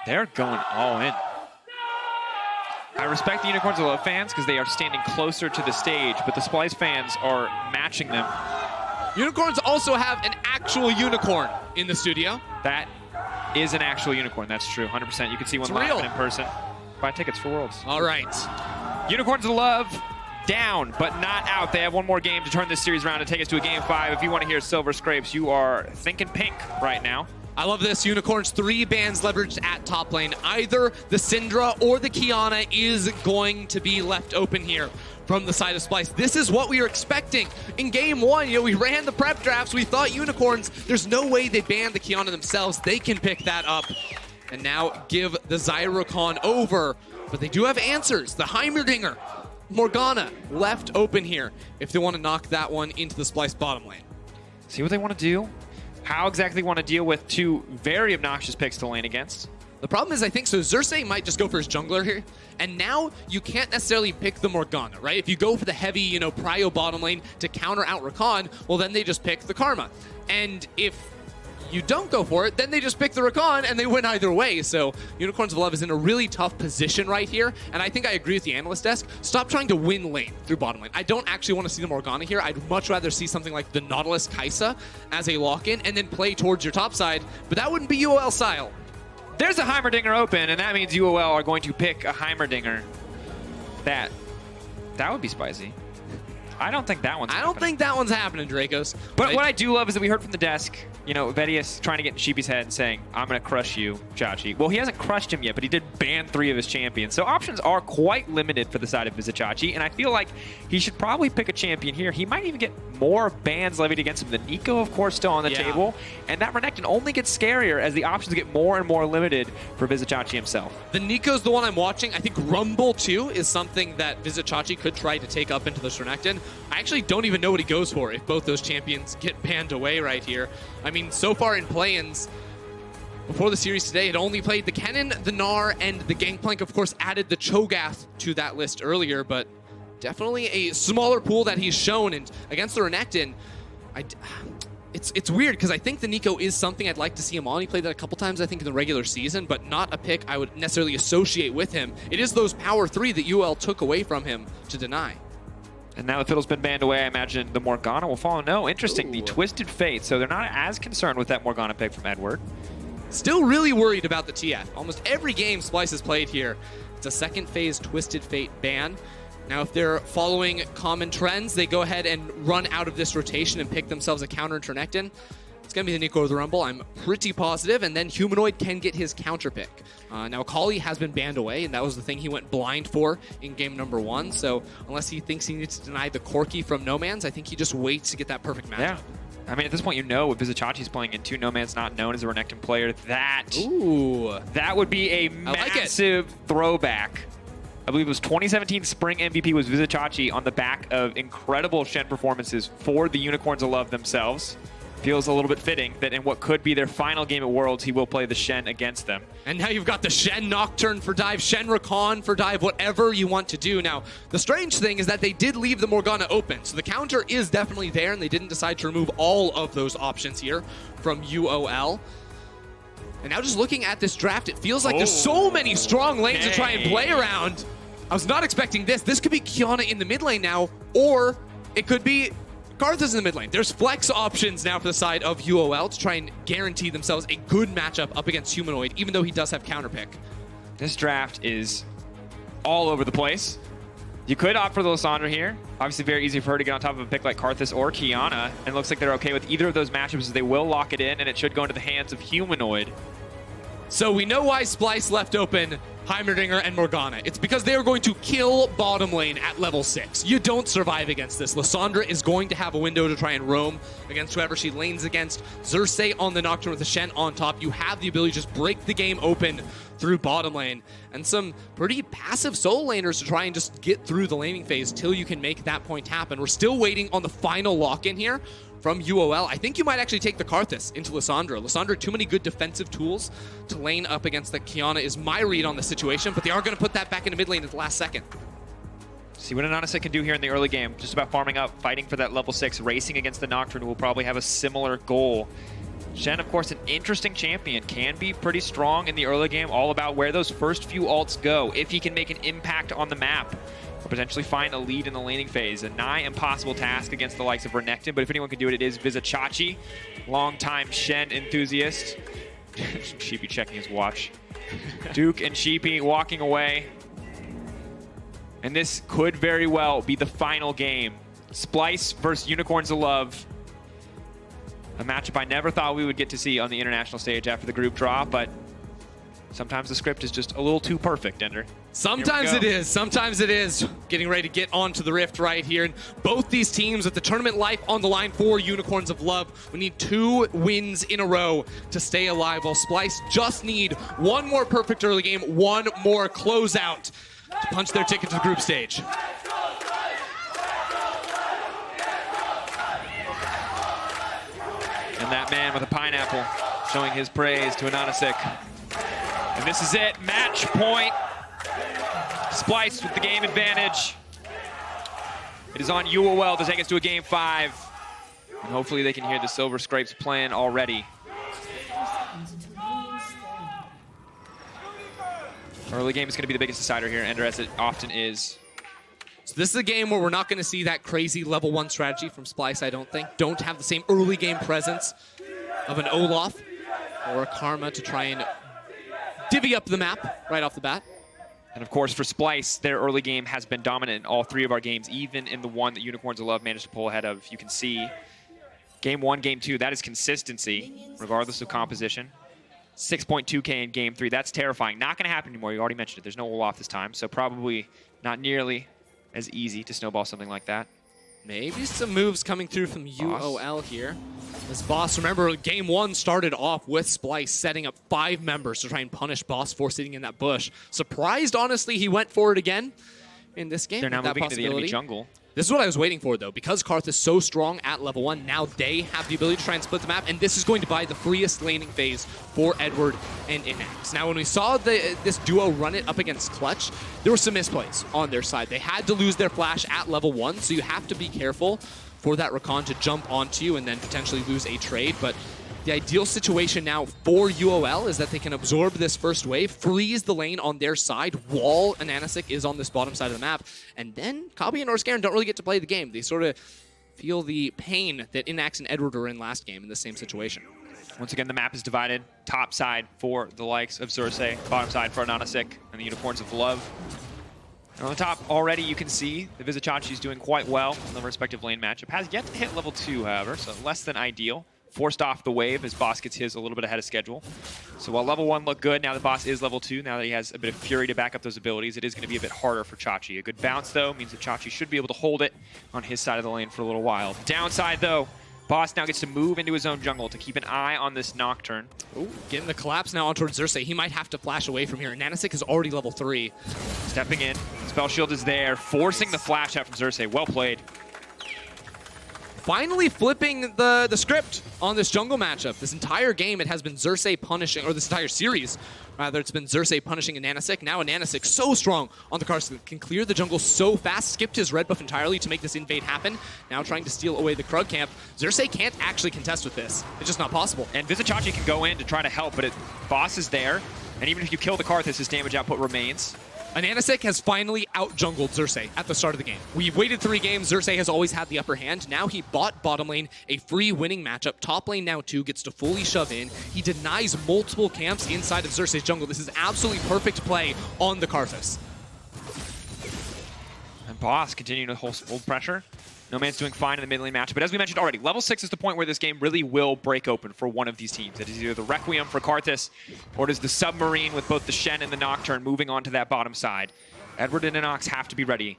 They're going all in. I respect the Unicorns of Love fans because they are standing closer to the stage, but the Splice fans are matching them. Unicorns also have an actual unicorn in the studio. That is an actual unicorn, that's true, 100%. You can see one It's live real. in person. Buy tickets for Worlds. All right. Unicorns of Love down, but not out. They have one more game to turn this series around and take us to a Game 5. If you want to hear Silver Scrapes, you are thinking pink right now. I love this. Unicorns, 3 bans leveraged at top lane. Either the Syndra or the Kiana is going to be left open here from the side of Splice. This is what we were expecting in Game 1. We ran the prep drafts. We thought Unicorns, there's no way they banned the Kiana themselves. They can pick that up and now give the Zyrocon over. But they do have answers. The Heimerdinger, Morgana left open here if they want to knock that one into the Splice bottom lane. See what they want to do. How exactly want to deal with 2 very obnoxious picks to lane against. The problem is, I think, so Xerxes might just go for his jungler here, and now you can't necessarily pick the Morgana, right? If you go for the heavy, prio bottom lane to counter out Rakan, well, then they just pick the Karma. And if you don't go for it, then they just pick the Rakan, and they win either way. So Unicorns of Love is in a really tough position right here, and I think I agree with the analyst desk. Stop trying to win lane through bottom lane. I don't actually want to see the Morgana here. I'd much rather see something like the Nautilus Kai'Sa as a lock-in, and then play towards your top side, but that wouldn't be UOL style. There's a Heimerdinger open, and that means UOL are going to pick a Heimerdinger. That would be spicy. I don't think that one's happening. I don't think that one's happening, Dracos. But what I do love is that we heard from the desk, Vedius trying to get in Sheepy's head and saying, I'm going to crush you, Chachi. Well, he hasn't crushed him yet, but he did ban 3 of his champions. So options are quite limited for the side of Vizichachi, and I feel like he should probably pick a champion here. He might even get more bans levied against him. The Nico, of course, still on the table. And that Renekton only gets scarier as the options get more and more limited for Vizichachi himself. The Nico's the one I'm watching. I think Rumble, too, is something that Vizichachi could try to take up into this Renekton. I actually don't even know what he goes for if both those champions get banned away right here. I mean, so far in play-ins, before the series today, had only played the Kennen, the Gnar, and the Gangplank. Of course, added the Cho'Gath to that list earlier, but definitely a smaller pool that he's shown. And against the Renekton, it's weird because I think the Nico is something I'd like to see him on. He played that a couple times, I think, in the regular season, but not a pick I would necessarily associate with him. It is those power 3 that UOL took away from him to deny. And now the Fiddle's been banned away. I imagine the Morgana will follow. No, interesting. Ooh. The Twisted Fate. So they're not as concerned with that Morgana pick from Edward. Still really worried about the TF. Almost every game Splice has played here, it's a second phase Twisted Fate ban. Now, if they're following common trends, they go ahead and run out of this rotation and pick themselves a counter to Renekton. It's going to be the Nico or the Rumble. I'm pretty positive. And then Humanoid can get his counter pick. Now, Akali has been banned away, and that was the thing he went blind for in game number 1. So unless he thinks he needs to deny the Corki from No Man's, I think he just waits to get that perfect matchup. Yeah. I mean, at this point, what Vizichachi's playing into. No Man's not known as a Renekton player. That would be a massive throwback. I believe it was 2017 Spring MVP was Vizichachi on the back of incredible Shen performances for the Unicorns of Love themselves. Feels a little bit fitting that in what could be their final game at Worlds, he will play the Shen against them. And now you've got the Shen Nocturne for dive, Shen Rakan for dive, whatever you want to do. Now, the strange thing is that they did leave the Morgana open, so the counter is definitely there, and they didn't decide to remove all of those options here from UOL. And now just looking at this draft, it feels like there's so many strong lanes to try and play around. I was not expecting this. This could be Kiana in the mid lane now, or it could be Karthus in the mid lane. There's flex options now for the side of UOL to try and guarantee themselves a good matchup up against Humanoid, even though he does have counter pick. This draft is all over the place. You could opt for the Lissandra here. Obviously very easy for her to get on top of a pick like Karthus or Kiana, and it looks like they're okay with either of those matchups as they will lock it in, and it should go into the hands of Humanoid. So we know why Splice left open Heimerdinger and Morgana. It's because they are going to kill bottom lane at level 6. You don't survive against this. Lissandra is going to have a window to try and roam against whoever she lanes against. Xerxes on the Nocturne with the Shen on top. You have the ability to just break the game open through bottom lane. And some pretty passive solo laners to try and just get through the laning phase till you can make that point happen. We're still waiting on the final lock-in here from UOL. I think you might actually take the Karthus into Lissandra. Lissandra, too many good defensive tools to lane up against the Kiana is my read on the situation, but they are going to put that back into mid lane at the last second. See what Anonymous can do here in the early game. Just about farming up, fighting for that level 6, racing against the Nocturne, who will probably have a similar goal. Shen, of course, an interesting champion. Can be pretty strong in the early game, all about where those first few ults go. If he can make an impact on the map, or potentially find a lead in the laning phase. A nigh impossible task against the likes of Renekton, but if anyone can do it, it is Vizicachi. Long-time Shen enthusiast. Sheepy checking his watch. Duke and Sheepy walking away. And this could very well be the final game. Splyce versus Unicorns of Love. A matchup I never thought we would get to see on the international stage after the group draw, but sometimes the script is just a little too perfect, Ender. Sometimes it is. Sometimes it is. Getting ready to get onto the Rift right here. And both these teams with the tournament life on the line for Unicorns of Love. We need 2 wins in a row to stay alive, while Splyce just need one more perfect early game, one more closeout to punch their ticket to the group stage. And that man with a pineapple showing his praise to Ananasik. And this is it, match point. Splyce with the game advantage. It is on UOL to take us to a game 5. And hopefully they can hear the Silver Scrapes playing already. Early game is going to be the biggest decider here, Ender, as it often is. So this is a game where we're not going to see that crazy level 1 strategy from Splyce, I don't think. Don't have the same early game presence of an Olaf or a Karma to try and divvy up the map right off the bat. And of course, for Splyce, their early game has been dominant in all 3 of our games, even in the one that Unicorns of Love managed to pull ahead of. You can see game 1, game 2, that is consistency, regardless of composition. 6.2K in game 3, that's terrifying. Not going to happen anymore, you already mentioned it. There's no Olaf this time, so probably not nearly as easy to snowball something like that. Maybe some moves coming through from UOL here. As Boss, remember, game 1 started off with Splyce setting up 5 members to try and punish Boss for sitting in that bush. Surprised, honestly, he went for it again in this game. They're now moving into the enemy jungle. This is what I was waiting for, though. Because Karth is so strong at level 1, now they have the ability to try and split the map, and this is going to buy the freest laning phase for Edward and Inax. Now, when we saw this duo run it up against Clutch, there were some misplays on their side. They had to lose their flash at level 1, so you have to be careful for that Rakan to jump onto you and then potentially lose a trade. But the ideal situation now for UOL is that they can absorb this first wave, freeze the lane on their side while Ananasik is on this bottom side of the map, and then Kabi and Orskaran don't really get to play the game. They sort of feel the pain that Inax and Edward were in last game in the same situation. Once again, the map is divided. Top side for the likes of Xerxes, bottom side for Ananasik and the Unicorns of Love. And on the top, already you can see the Vizicachi is doing quite well in the respective lane matchup. Has yet to hit level 2, however, so less than ideal. Forced off the wave as Boss gets his a little bit ahead of schedule. So while level 1 looked good, now the Boss is level 2. Now that he has a bit of Fury to back up those abilities, it is going to be a bit harder for Chachi. A good bounce, though, means that Chachi should be able to hold it on his side of the lane for a little while. Downside, though, Boss now gets to move into his own jungle to keep an eye on this Nocturne. Ooh, getting the collapse now on towards Xerxes. He might have to flash away from here. Nanasik is already level 3. Stepping in. Spell Shield is there, forcing the flash out from Xerxes. Well played. Finally flipping the script on this jungle matchup. This entire game, it has been Xerxes punishing, or this entire series, rather, it's been Xerxes punishing Ananasik. Now Ananasik so strong on the Karth, can clear the jungle so fast, skipped his red buff entirely to make this invade happen. Now trying to steal away the Krug camp. Xerxes can't actually contest with this. It's just not possible. And Vizicachi can go in to try to help, but Boss is there. And even if you kill the Karth, his damage output remains. Ananasik has finally out-jungled Xerxes at the start of the game. We've waited 3 games. Xerxes has always had the upper hand. Now he bought bottom lane, a free winning matchup. Top lane now too, gets to fully shove in. He denies multiple camps inside of Xerxes' jungle. This is absolutely perfect play on the Karthus. And Boss continuing to hold pressure. No Man's doing fine in the mid lane match, but as we mentioned already, level 6 is the point where this game really will break open for one of these teams. It is either the Requiem for Karthus, or it is the Submarine with both the Shen and the Nocturne moving on to that bottom side. Edward and Inox have to be ready,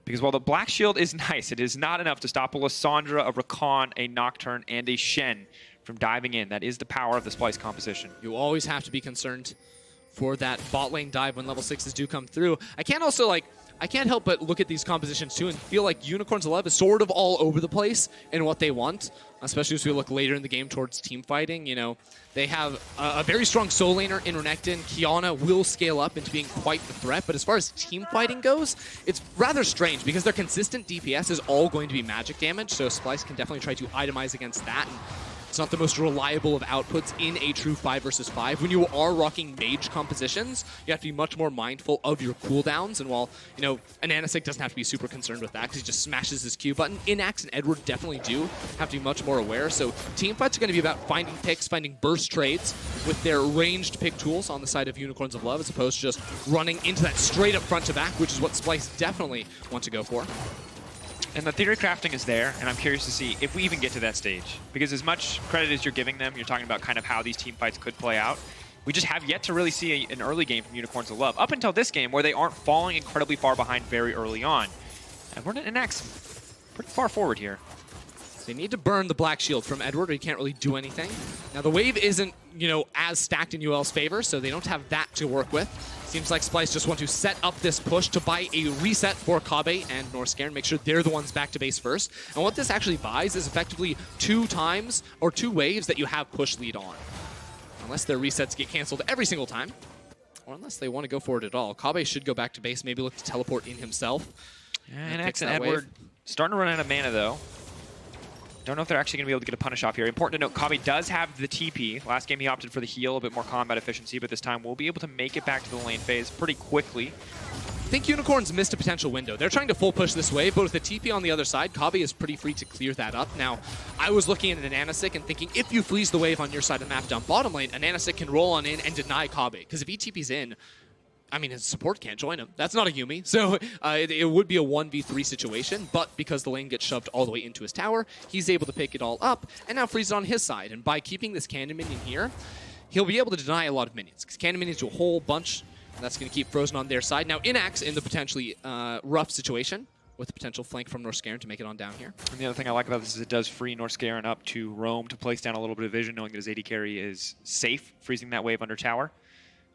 because while the Black Shield is nice, it is not enough to stop a Lissandra, a Rakan, a Nocturne, and a Shen from diving in. That is the power of the Splyce composition. You always have to be concerned for that bot lane dive when level 6s do come through. I can't help but look at these compositions too and feel like Unicorns of Love is sort of all over the place in what they want, especially as we look later in the game towards team fighting. You know, they have a very strong soul laner in Renekton. Kiana will scale up into being quite the threat, but as far as team fighting goes, it's rather strange because their consistent DPS is all going to be magic damage, so Splyce can definitely try to itemize against that. And It's not the most reliable of outputs in a true 5 versus 5. When you are rocking mage compositions, you have to be much more mindful of your cooldowns. And while, you know, Ananasik doesn't have to be super concerned with that because he just smashes his Q button, Inax and Edward definitely do have to be much more aware. So team fights are going to be about finding picks, finding burst trades with their ranged pick tools on the side of Unicorns of Love, as opposed to just running into that straight up front to back, which is what Splyce definitely want to go for. And the theory crafting is there, and I'm curious to see if we even get to that stage. Because as much credit as you're giving them, you're talking about kind of how these team fights could play out. We just have yet to really see an early game from Unicorns of Love, up until this game, where they aren't falling incredibly far behind very early on. And we're in X pretty far forward here. They need to burn the Black Shield from Edward, or he can't really do anything. Now, the wave isn't, you know, as stacked in UOL's favor, so they don't have that to work with. Seems like Splyce just want to set up this push to buy a reset for Kabe and Norskeren, make sure they're the ones back to base first. And what this actually buys is effectively 2 times, or 2 waves that you have push lead on. Unless their resets get canceled every single time, or unless they want to go for it at all. Kabe should go back to base, maybe look to teleport in himself. And X and Edward starting to run out of mana, though. Don't know if they're actually going to be able to get a punish off here. Important to note, Kabe does have the TP. Last game he opted for the heal, a bit more combat efficiency, but this time we'll be able to make it back to the lane phase pretty quickly. I think Unicorns missed a potential window. They're trying to full push this wave, but with the TP on the other side, Kabe is pretty free to clear that up. Now, I was looking at an Ananasik and thinking, if you freeze the wave on your side of the map down bottom lane, Ananasik can roll on in and deny Kabe. Because if he TP's in, I mean, his support can't join him. That's not a Yumi. So it would be a 1v3 situation, but because the lane gets shoved all the way into his tower, he's able to pick it all up and now freeze it on his side. And by keeping this cannon minion here, he'll be able to deny a lot of minions, because cannon minions do a whole bunch, and that's going to keep Frozen on their side. Now, Inax in the potentially rough situation with a potential flank from Norskeren to make it on down here. And the other thing I like about this is it does free Norskeren up to roam to place down a little bit of vision, knowing that his AD carry is safe, freezing that wave under tower.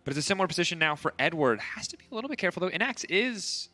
But it's a similar position now for Edward. Has to be a little bit careful, though. Inax is,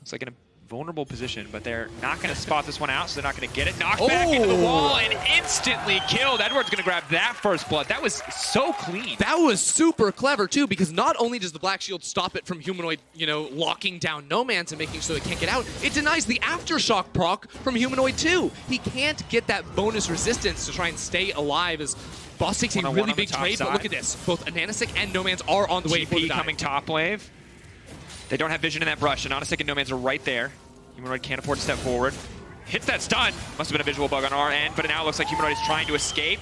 looks like in a vulnerable position, but they're not going to spot this one out, so they're not going to get it. Knocked back into the wall and instantly killed. Edward's going to grab that first blood. That was so clean. That was super clever, too, because not only does the Black Shield stop it from Humanoid, you know, locking down Noman's and making sure they can't get out, it denies the Aftershock proc from Humanoid, too. He can't get that bonus resistance to try and stay alive as Boss takes a really big trade, but look at this. Both Ananasik and Noman's are on the way for the dive. coming top wave. They don't have vision in that brush. Ananasik and Noman's are right there. Humanoid can't afford to step forward. Hits that stun. Must have been a visual bug on our end, but now it looks like Humanoid is trying to escape.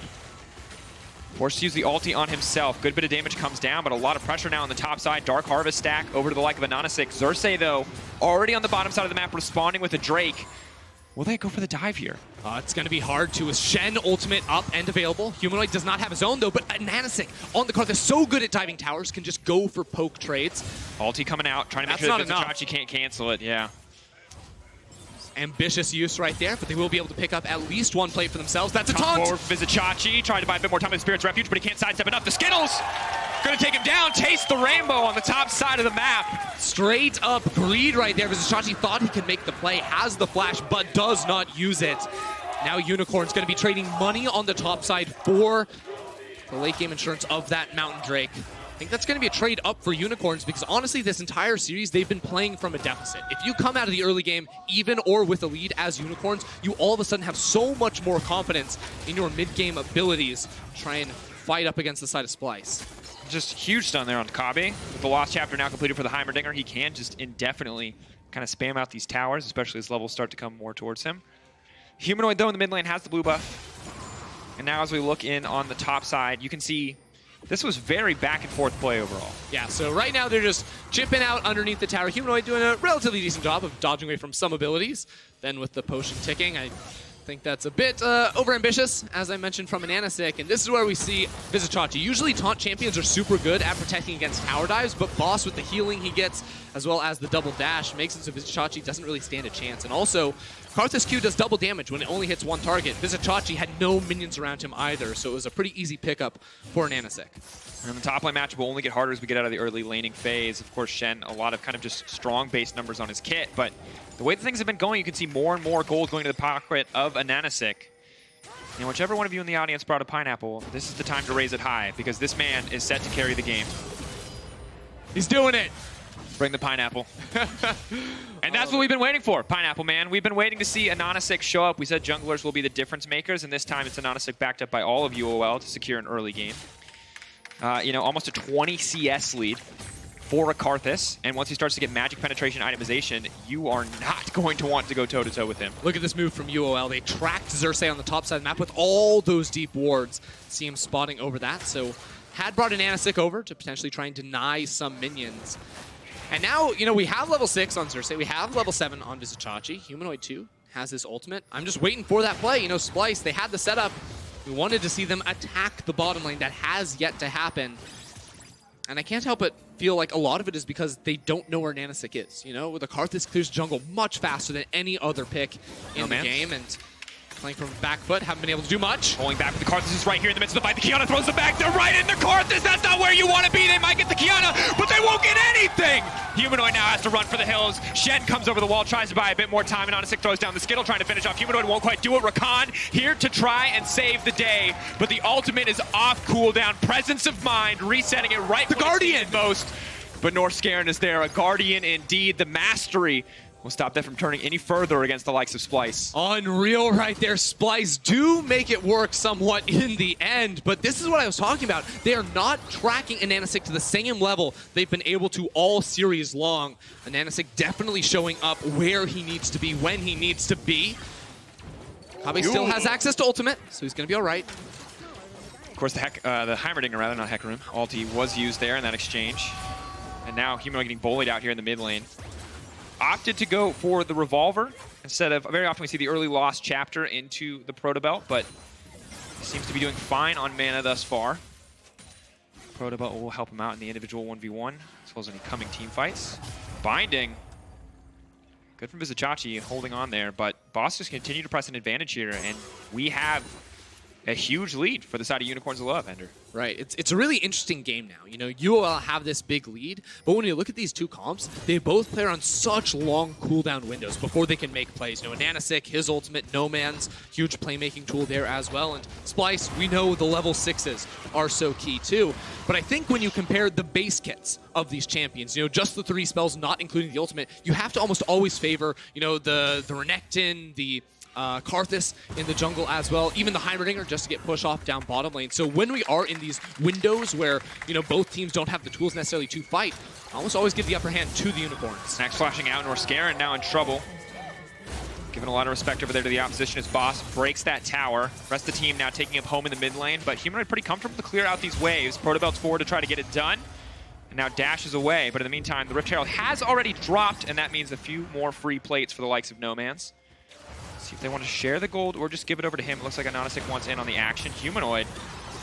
Forced to use the ulti on himself. Good bit of damage comes down, but a lot of pressure now on the top side. Dark Harvest stack over to the like of Ananasik. Xerxes, though, already on the bottom side of the map, responding with a Drake. Will they go for the dive here? It's going to be hard to, with Shen ultimate up and available. Humanoid does not have his own, though, but Ananasik on the card that's so good at diving towers can just go for poke trades. Ulti coming out, trying to make sure that Vizicachi can't cancel it, yeah. Ambitious use right there, but they will be able to pick up at least one plate for themselves. That's a taunt! Vizicachi trying to buy a bit more time with Spirit's Refuge, but he can't sidestep enough. The Skittles gonna take him down. Taste the rainbow on the top side of the map. Straight up greed right there. Vizicachi thought he could make the play, has the flash, but does not use it. Now Unicorn's gonna be trading money on the top side for the late game insurance of that Mountain Drake. I think that's going to be a trade up for Unicorns because honestly, this entire series, they've been playing from a deficit. If you come out of the early game, even or with a lead as Unicorns, you all of a sudden have so much more confidence in your mid-game abilities to try and fight up against the side of Splyce. Just huge stun there on Kabe. With the Lost Chapter now completed for the Heimerdinger, he can just indefinitely kind of spam out these towers, especially as levels start to come more towards him. Humanoid, though, in the mid lane has the blue buff. And now as we look in on the top side, you can see this was very back and forth play overall. Yeah, so right now they're just chipping out underneath the tower. Humanoid doing a relatively decent job of dodging away from some abilities. Then with the potion ticking, I think that's a bit overambitious, as I mentioned from Ananasik. And this is where we see Vizicachi. Usually taunt champions are super good at protecting against tower dives, but Boss with the healing he gets, as well as the double dash, makes it so Vizicachi doesn't really stand a chance. And also, Karthus Q does double damage when it only hits one target. Vizicachi had no minions around him either, so it was a pretty easy pickup for Ananasik. And the top lane matchup will only get harder as we get out of the early laning phase. Of course, Shen, a lot of kind of just strong base numbers on his kit, but the way things have been going, you can see more and more gold going to the pocket of Ananasik. And whichever one of you in the audience brought a pineapple, this is the time to raise it high, because this man is set to carry the game. He's doing it. Bring the pineapple. And that's what we've been waiting for, Pineapple Man. We've been waiting to see Anonysik show up. We said junglers will be the difference makers, and this time it's Anonysik backed up by all of UOL to secure an early game. You know, almost a 20 CS lead for Akarthus, and once he starts to get magic penetration itemization, you are not going to want to go toe-to-toe with him. Look at this move from UOL. They tracked Xerxes on the top side of the map with all those deep wards. See him spotting over that, so had brought an Anonysik over to potentially try and deny some minions. And now, you know, we have level 6 on Xerxes, we have level 7 on Vizicsacsi. Humanoid 2 has his ultimate. I'm just waiting for that play. You know, Splyce, they had the setup. We wanted to see them attack the bottom lane. That has yet to happen. And I can't help but feel like a lot of it is because they don't know where Anonysik is. You know, with Akarthus clears jungle much faster than any other pick in the game. And playing from back foot, haven't been able to do much. Pulling back with the Karthus is right here in the midst of the fight. The Kiana throws it back. They're right into Karthus. That's not where you want to be. They might get the Kiana, but they won't get anything. Humanoid now has to run for the hills. Shen comes over the wall, tries to buy a bit more time, and Anonysik throws down the Skittle, trying to finish off. Humanoid won't quite do it. Rakan here to try and save the day, but the ultimate is off cooldown. Presence of mind, resetting it right. The Guardian most. But Northscarin is there. A Guardian indeed. The mastery will stop that from turning any further against the likes of Splyce. Unreal right there. Splyce do make it work somewhat in the end, but this is what I was talking about. They are not tracking Anonysik to the same level they've been able to all series long. Anonysik definitely showing up where he needs to be, when he needs to be. Kabe still has access to ultimate, so he's going to be all right. Of course, the Heimerdinger, rather, not Hecarim. Ulti was used there in that exchange. And now Humanoid getting bullied out here in the mid lane. Opted to go for the revolver instead of, very often we see the early lost chapter into the Protobelt, but seems to be doing fine on mana thus far. Protobelt will help him out in the individual 1v1, as well as any coming team fights. Binding. Good from Vizicsacsi holding on there, but Boss just continue to press an advantage here, and we have a huge lead for the side of Unicorns of Love, Ender. Right, it's a really interesting game now. You know, UOL have this big lead, but when you look at these two comps, they both play on such long cooldown windows before they can make plays. You know, Anonysik, his ultimate, No Man's, huge playmaking tool there as well, and Splyce, we know the level 6s are so key too. But I think when you compare the base kits of these champions, you know, just the 3 spells, not including the ultimate, you have to almost always favor, you know, the Renekton, the Karthus in the jungle as well, even the Heimerdinger just to get push off down bottom lane. So when we are in these windows where, you know, both teams don't have the tools necessarily to fight, I almost always give the upper hand to the Unicorns. Max flashing out, Northscarin now in trouble. Giving a lot of respect over there to the opposition as Boss breaks that tower. Rest of the team now taking up home in the mid lane, but Humanoid pretty comfortable to clear out these waves. Protobelt's forward to try to get it done. And now Dash is away, but in the meantime, the Rift Herald has already dropped, and that means a few more free plates for the likes of No Man's. See if they want to share the gold or just give it over to him. It looks like Anonysik wants in on the action. Humanoid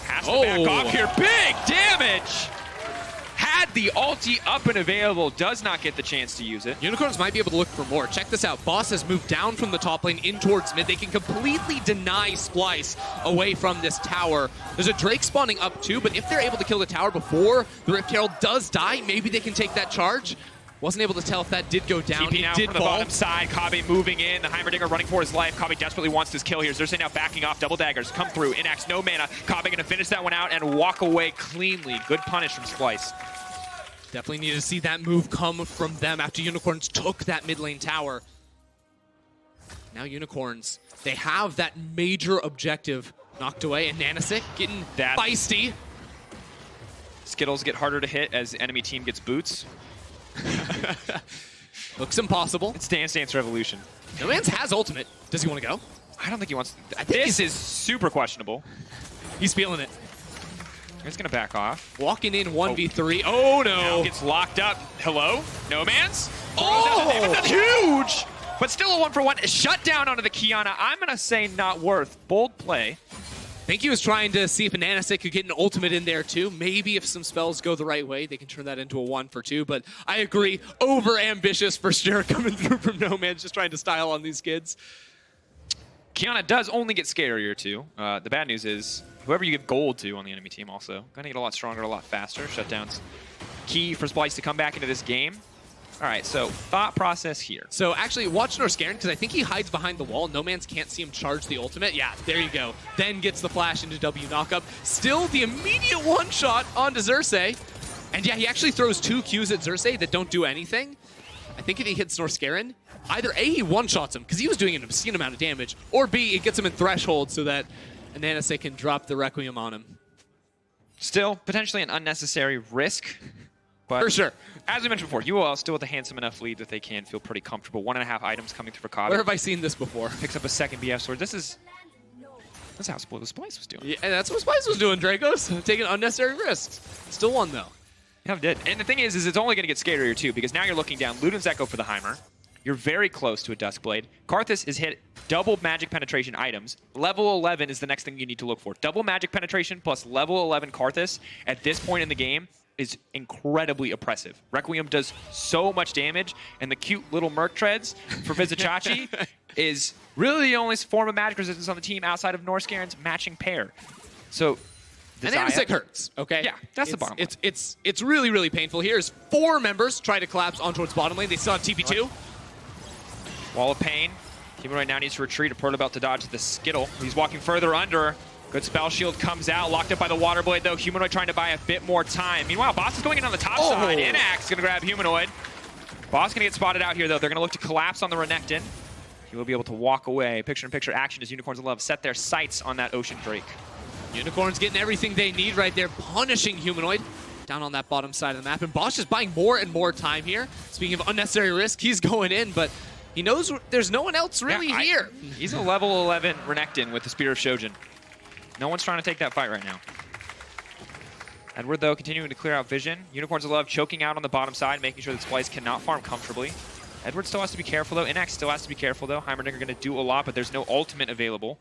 has to back off here. Big damage! Had the ulti up and available, does not get the chance to use it. Unicorns might be able to look for more. Check this out. Boss has moved down from the top lane in towards mid. They can completely deny Splyce away from this tower. There's a Drake spawning up too, but if they're able to kill the tower before the Rift Herald does die, maybe they can take that charge. Wasn't able to tell if that did go down. TP now from the bottom side. Kabe moving in. The Heimerdinger running for his life. Kabe desperately wants this kill here. Xerxes now backing off. Double daggers come through. Inax, no mana. Kabe going to finish that one out and walk away cleanly. Good punish from Splyce. Definitely needed to see that move come from them after Unicorns took that mid lane tower. Now Unicorns, they have that major objective knocked away. And Anonysik getting feisty. Skittles get harder to hit as enemy team gets boots. Looks impossible. It's Dance Dance Revolution. No Man's has ultimate. Does he want to go? I don't think he wants to. This is super questionable. He's feeling it. He's going to back off. Walking in 1v3. Oh, no. Now gets locked up. Hello? No Man's? Oh! That's huge! But still a 1-for-1. Shut down onto the Kiana. I'm going to say not worth. Bold play. I think he was trying to see if Anonysik could get an ultimate in there too. Maybe if some spells go the right way, they can turn that into a 1-for-2. But I agree, over-ambitious for sure coming through from No Man's, just trying to style on these kids. Kiana does only get scarier too. The bad news is, whoever you give gold to on the enemy team also, going to get a lot stronger, a lot faster. Shutdown's key for Splyce to come back into this game. All right, so thought process here. So actually, watch Northscarin, because I think he hides behind the wall. No Man's can't see him charge the ultimate. Yeah, there you go. Then gets the flash into W knockup. Still the immediate one-shot onto Xerxes. And yeah, he actually throws 2 Qs at Xerxes that don't do anything. I think if he hits Norskarin, either A, he one-shots him, because he was doing an obscene amount of damage, or B, it gets him in Threshold so that Ananase can drop the Requiem on him. Still, potentially an unnecessary risk. But For sure. As we mentioned before, UOL still with a handsome enough lead that they can feel pretty comfortable. 1.5 items coming through for Kabi. Where have I seen this before? Picks up a second BF sword. That's how Splice was doing. Yeah, that's what Spice was doing, Dracos. Taking unnecessary risks. Still won, though. Yeah, it did. And the thing is it's only going to get scarier, too, because now you're looking down. Luden's Echo for the Heimer. You're very close to a Duskblade. Karthus is hit double magic penetration items. Level 11 is the next thing you need to look for. Double magic penetration plus level 11 Karthus at this point in the game is incredibly oppressive. Requiem does so much damage, and the cute little Merc Treads for Vizichachi is really the only form of magic resistance on the team outside of Norskarin's matching pair. So, And Anasic hurts, okay? Yeah, that's the bottom line. It's really, really painful. Here's 4 members try to collapse on towards bottom lane. They still have TP2. Wall of Pain. Humanoid now needs to retreat. A Proto Belt to dodge the Skittle. He's walking further under. Good spell shield comes out. Locked up by the Water Blade, though. Humanoid trying to buy a bit more time. Meanwhile, Boss is going in on the top side. Inax going to grab Humanoid. Boss going to get spotted out here, though. They're going to look to collapse on the Renekton. He will be able to walk away. Picture-in-picture action as Unicorns of Love set their sights on that Ocean Drake. Unicorns getting everything they need right there, punishing Humanoid down on that bottom side of the map. And Boss just buying more and more time here. Speaking of unnecessary risk, he's going in, but he knows there's no one else really here. He's a level 11 Renekton with the Spear of Shojin. No one's trying to take that fight right now. Edward, though, continuing to clear out vision. Unicorns of Love choking out on the bottom side, making sure that Splice cannot farm comfortably. Edward still has to be careful, though. Inax still has to be careful, though. Heimerdinger going to do a lot, but there's no ultimate available.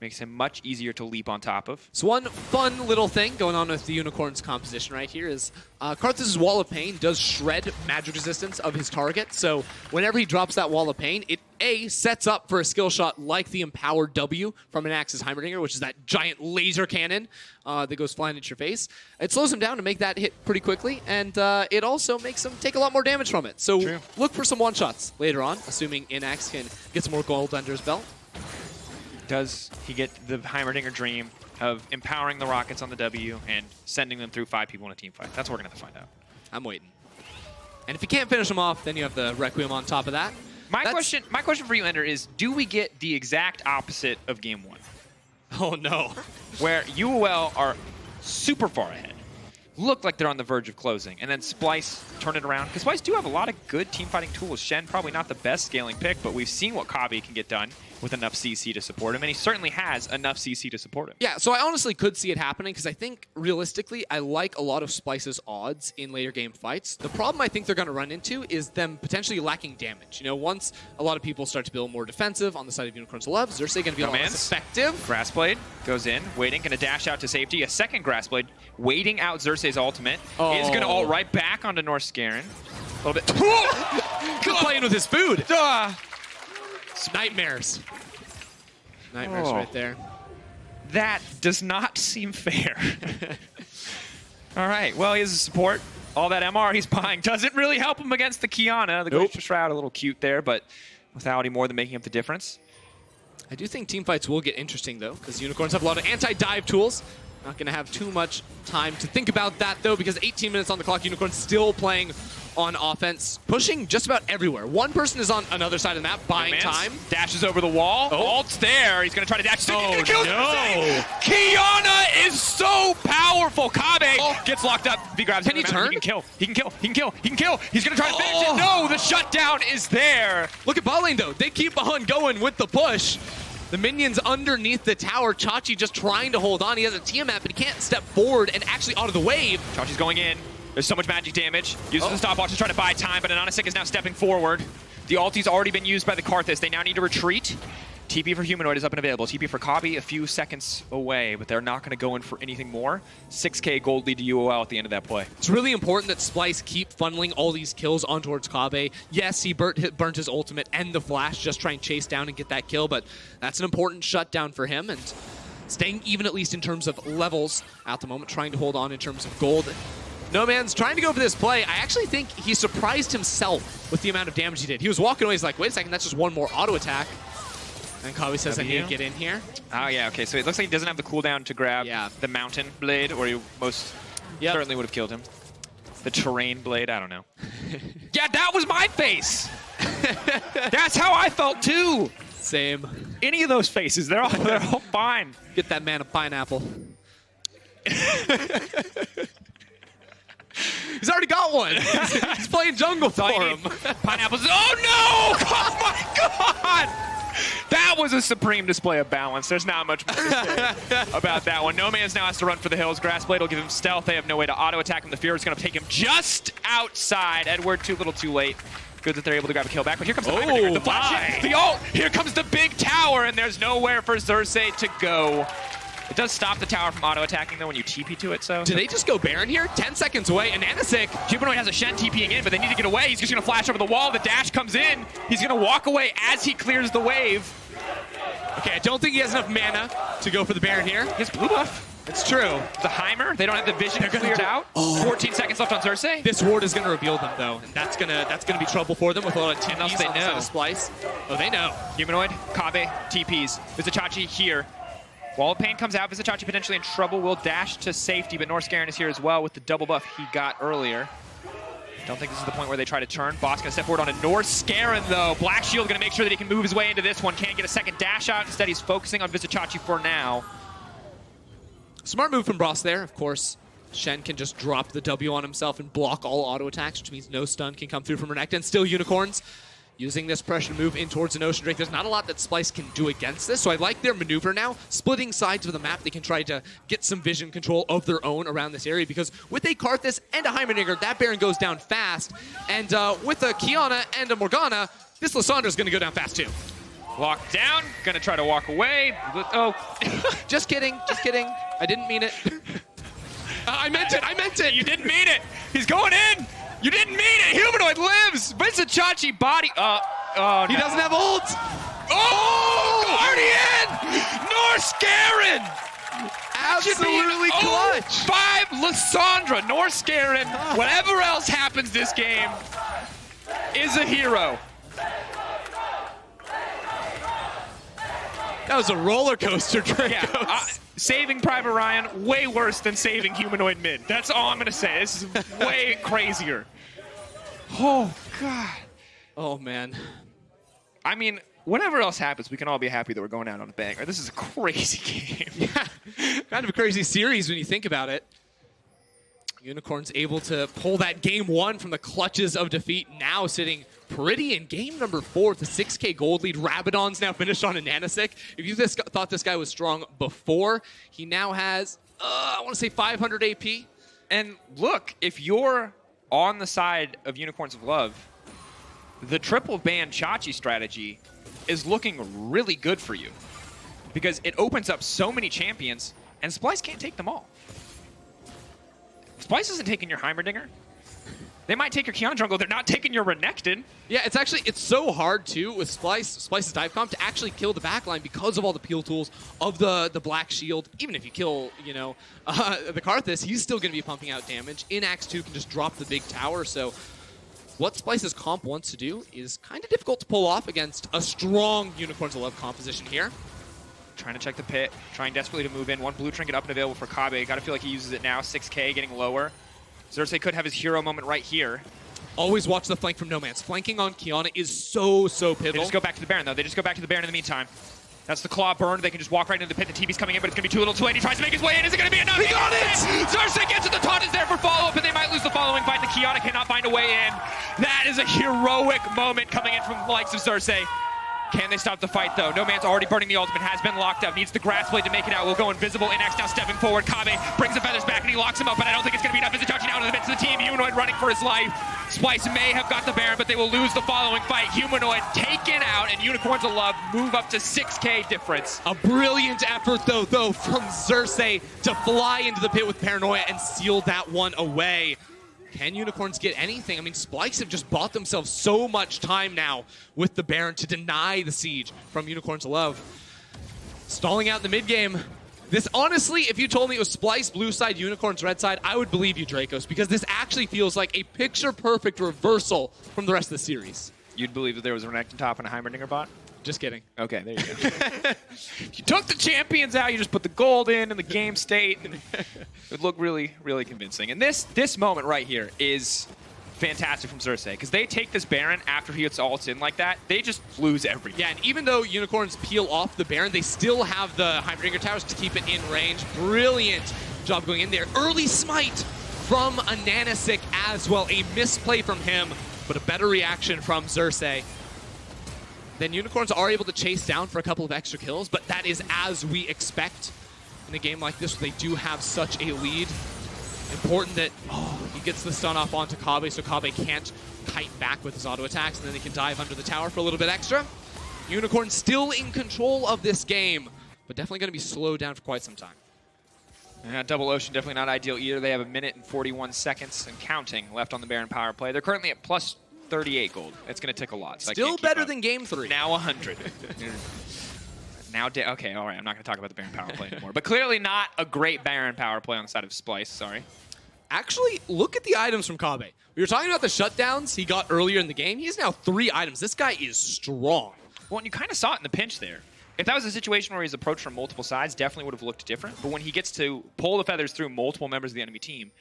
Makes him much easier to leap on top of. So one fun little thing going on with the Unicorn's composition right here is Karthus' Wall of Pain does shred magic resistance of his target. So whenever he drops that Wall of Pain, it A, sets up for a skill shot like the Empowered W from Anax's Heimerdinger, which is that giant laser cannon that goes flying at your face. It slows him down to make that hit pretty quickly, and it also makes him take a lot more damage from it. So look for some one-shots later on, assuming Inax can get some more gold under his belt. Does he get the Heimerdinger dream of empowering the Rockets on the W and sending them through 5 people in a team fight? That's what we're going to have to find out. I'm waiting. And if you can't finish them off, then you have the Requiem on top of that. My question for you, Ender, is do we get the exact opposite of Game 1? Oh, no. Where UOL are super far ahead, look like they're on the verge of closing, and then Splice turn it around. Because Splice do have a lot of good team fighting tools. Shen, probably not the best scaling pick, but we've seen what Kabi can get done with enough CC to support him, and he certainly has enough CC to support him. Yeah, so I honestly could see it happening, because I think, realistically, I like a lot of Splice's odds in later game fights. The problem I think they're going to run into is them potentially lacking damage. You know, once a lot of people start to build more defensive on the side of Unicorns of Love, Xerxes going to be a lot less effective. Grassblade goes in, waiting, going to dash out to safety. A second Grassblade, waiting out Xerxes' ultimate. Is going to ult right back onto Norskarin. A little bit. Good playing with his food. Nightmares. Nightmares right there. That does not seem fair. All right, well, he has a support. All that MR he's buying doesn't really help him against the Kiana. The Glacier Shroud, a little cute there, but without any more than making up the difference. I do think teamfights will get interesting, though, because Unicorns have a lot of anti-dive tools. Not going to have too much time to think about that, though, because 18 minutes on the clock. Unicorns still playing on offense, pushing just about everywhere. One person is on another side of the map, buying time. Dashes over the wall. Ult's there. He's going to try to dash. Oh, no. Kiana is so powerful. Kabe gets locked up. If he grabs Can he turn? He can kill. He can kill. He can kill. He can kill. He's going to try to finish it. No, the shutdown is there. Look at bot lane, though. They keep on going with the push. The minions underneath the tower. Chachi just trying to hold on. He has a Tiamat, but he can't step forward and actually out of the wave. Chachi's going in. There's so much magic damage. Uses the stopwatch to try to buy time, but Ananasik is now stepping forward. The ulti's already been used by the Karthus. They now need to retreat. TP for Humanoid is up and available. TP for Kabi a few seconds away, but they're not going to go in for anything more. 6k gold lead to UOL at the end of that play. It's really important that Splice keep funneling all these kills on towards Kabe. Yes, he burnt his ultimate and the flash, just try and chase down and get that kill, but that's an important shutdown for him, and staying even at least in terms of levels at the moment, trying to hold on in terms of gold. No Man's trying to go for this play. I actually think he surprised himself with the amount of damage he did. He was walking away, he's like, wait a second, that's just one more auto attack. And Kabi says I need to get in here. Oh, yeah, okay. So it looks like he doesn't have the cooldown to grab the Mountain Blade, or he most certainly would have killed him. The terrain blade, I don't know. Yeah, that was my face. That's how I felt too. Same. Any of those faces, they're all fine. Get that man a pineapple. He's already got one. He's playing jungle for him. Pineapples. Oh no! Oh my god! That was a supreme display of balance. There's not much more to say about that one. No Man's now has to run for the hills. Grass Blade will give him stealth. They have no way to auto-attack him. The Fear is going to take him just outside. Edward too little too late. Good that they're able to grab a kill back, but here comes the Heimerdinger, the flash, the ult. Here comes the big tower, and there's nowhere for Xerxes to go. It does stop the tower from auto-attacking, though, when you TP to it, so... Do they just go Baron here? 10 seconds away, and Anasik... Humanoid has a Shen TPing in, but they need to get away. He's just going to flash over the wall. The dash comes in. He's going to walk away as he clears the wave. Okay, I don't think he has enough mana to go for the Baron here. He has blue buff. It's true. The Heimer, they don't have the vision cleared out. 14 seconds left on Xerxes. This ward is going to reveal them, though, and that's gonna be trouble for them with a lot of TPs else they on the know. side of Splice. Oh, they know. Humanoid, Kabe, TPs. Vizicachi here. Wall of Pain comes out. Vizicachi potentially in trouble. Will dash to safety, but Norscarin is here as well with the double buff he got earlier. Don't think this is the point where they try to turn. Boss gonna step forward on a Norscarin, though. Black Shield gonna make sure that he can move his way into this one. Can't get a second dash out. Instead, he's focusing on Vizicachi for now. Smart move from Bros there, of course. Shen can just drop the W on himself and block all auto attacks, which means no stun can come through from Renekton. And still Unicorns using this pressure to move in towards an Ocean Drake. There's not a lot that Splice can do against this, so I like their maneuver now. Splitting sides of the map, they can try to get some vision control of their own around this area, because with a Karthus and a Heimerdinger, that Baron goes down fast. And with a Kiana and a Morgana, this Lissandra is going to go down fast too. Walk down, gonna try to walk away. Oh. Just kidding, just kidding. I didn't mean it. I meant it. You didn't mean it. He's going in. You didn't mean it. Humanoid lives. Vizicachi body. Oh, no. He doesn't have ult. Oh, Guardian. Norscarin. Absolutely clutch. 5 Lissandra. Norscarin. Whatever else happens this game is a hero. That was a roller coaster, Dracos. Yeah, saving Private Ryan, way worse than saving Humanoid mid. That's all I'm going to say. This is way crazier. Oh, God. Oh, man. I mean, whatever else happens, we can all be happy that we're going out on a banger. This is a crazy game. Yeah, kind of a crazy series when you think about it. Unicorns able to pull that game 1 from the clutches of defeat, now sitting pretty in game number 4 with a 6K gold lead. Rabadon's now finished on a Nanasik. If you thought this guy was strong before, he now has, I want to say 500 AP. And look, if you're on the side of Unicorns of Love, the triple ban Chachi strategy is looking really good for you, because it opens up so many champions, and Splice can't take them all. Splice isn't taking your Heimerdinger. They might take your Kiana jungle. They're not taking your Renekton. Yeah, it's so hard, too, with Splice's dive comp to actually kill the backline because of all the peel tools of the Black Shield. Even if you kill, the Karthus, he's still going to be pumping out damage. In Axe 2 can just drop the big tower, so what Splice's comp wants to do is kind of difficult to pull off against a strong Unicorns of Love composition here. Trying to check the pit, trying desperately to move in. One blue trinket up and available for Kabe. Gotta feel like he uses it now. 6K, getting lower. Xerxes could have his hero moment right here. Always watch the flank from No Man's. Flanking on Kiana is so pivotal. They just go back to the Baron, though. They just go back to the Baron in the meantime. That's the claw burned. They can just walk right into the pit. The TP's coming in, but it's gonna be too little too late. He tries to make his way in. Is it gonna be enough? He got it! Xerxes gets it. The taunt is there for follow-up, and they might lose the following fight. The Kiana cannot find a way in. That is a heroic moment coming in from the likes of Xerxes. Can they stop the fight, though? No Man's already burning the ultimate, has been locked up, needs the grass blade to make it out. Will go invisible. Inax now stepping forward. Kabe brings the feathers back and he locks him up, but I don't think it's going to be enough. Vizicachi now into the midst of the team. Humanoid running for his life. Splice may have got the Baron, but they will lose the following fight. Humanoid taken out, and Unicorns of Love move up to 6K difference. A brilliant effort, though, from Xerxes to fly into the pit with Paranoia and seal that one away. Can Unicorns get anything? I mean, Splice have just bought themselves so much time now with the Baron to deny the siege from Unicorns of Love. Stalling out in the mid-game. This, honestly, if you told me it was Splice, blue side, Unicorns, red side, I would believe you, Dracos, because this actually feels like a picture-perfect reversal from the rest of the series. You'd believe that there was a Renekton top and a Heimerdinger bot? Just kidding. Okay, there you go. You took the champions out, you just put the gold in and the game state, and it would look really, really convincing. And this moment right here is fantastic from Xerxes, because they take this Baron after he gets ults in like that, they just lose everything. Yeah, and even though Unicorns peel off the Baron, they still have the Heimerdinger towers to keep it in range. Brilliant job going in there. Early smite from a Nanisik as well. A misplay from him, but a better reaction from Xerxes. Then Unicorns are able to chase down for a couple of extra kills, but that is as we expect in a game like this. They do have such a lead. Important that he gets the stun off onto Kobbe, so Kobbe can't kite back with his auto attacks, and then they can dive under the tower for a little bit extra. Unicorn still in control of this game, but definitely going to be slowed down for quite some time. Yeah, Double Ocean definitely not ideal either. They have a minute and 41 seconds and counting left on the Baron power play. They're currently at plus 38 gold. It's going to take a lot. So Still better than game 3. Now 100. Now, okay, all right. I'm not going to talk about the Baron power play anymore. But clearly not a great Baron power play on the side of Splice. Sorry. Actually, look at the items from Kobbe. We were talking about the shutdowns he got earlier in the game. He has now 3 items. This guy is strong. Well, and you kind of saw it in the pinch there. If that was a situation where he's approached from multiple sides, definitely would have looked different. But when he gets to pull the feathers through multiple members of the enemy team,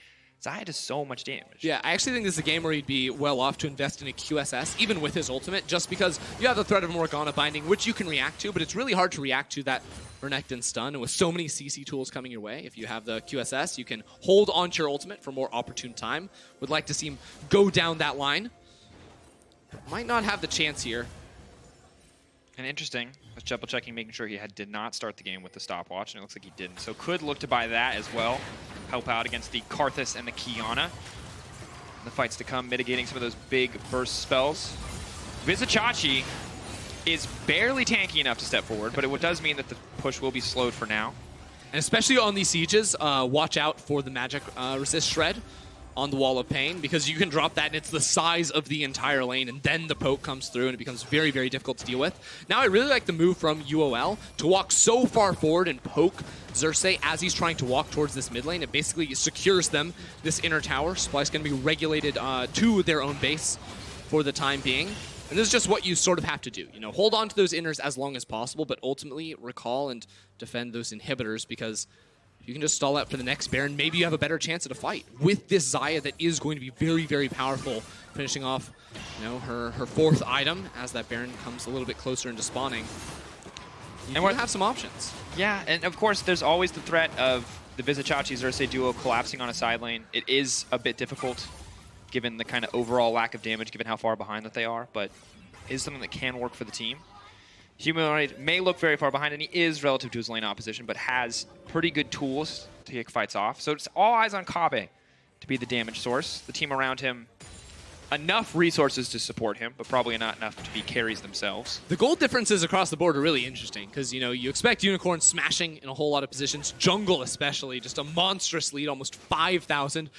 Xayah does so much damage. Yeah, I actually think this is a game where he'd be well off to invest in a QSS, even with his ultimate, just because you have the threat of Morgana binding, which you can react to, but it's really hard to react to that Renekton stun. And with so many CC tools coming your way, if you have the QSS, you can hold onto your ultimate for more opportune time. Would like to see him go down that line. Might not have the chance here. And interesting, I was double checking, making sure he did not start the game with the stopwatch, and it looks like he didn't. So could look to buy that as well. Help out against the Karthus and the Kiana. The fights to come, mitigating some of those big burst spells. Vizicachi is barely tanky enough to step forward, but it does mean that the push will be slowed for now. And especially on these sieges, watch out for the magic resist shred on the Wall of Pain, because you can drop that and it's the size of the entire lane, and then the poke comes through and it becomes very, very difficult to deal with. Now I really like the move from UOL to walk so far forward and poke Xerxes as he's trying to walk towards this mid lane. It basically secures them, this inner tower. Splice going to be regulated to their own base for the time being. And this is just what you sort of have to do. You know, hold on to those inners as long as possible, but ultimately recall and defend those inhibitors, because you can just stall out for the next Baron. Maybe you have a better chance at a fight with this Xayah that is going to be very, very powerful, finishing off, you know, her 4th item as that Baron comes a little bit closer into spawning. You do have some options. Yeah, and of course, there's always the threat of the Vizicachi-Xerxes duo collapsing on a side lane. It is a bit difficult, given the kind of overall lack of damage, given how far behind that they are, but it is something that can work for the team. Humanoid may look very far behind, and he is relative to his lane opposition, but has pretty good tools to kick fights off. So it's all eyes on Kobbe to be the damage source. The team around him, enough resources to support him, but probably not enough to be carries themselves. The gold differences across the board are really interesting, because, you know, you expect Unicorn smashing in a whole lot of positions. Jungle especially, just a monstrous lead, almost 5,000.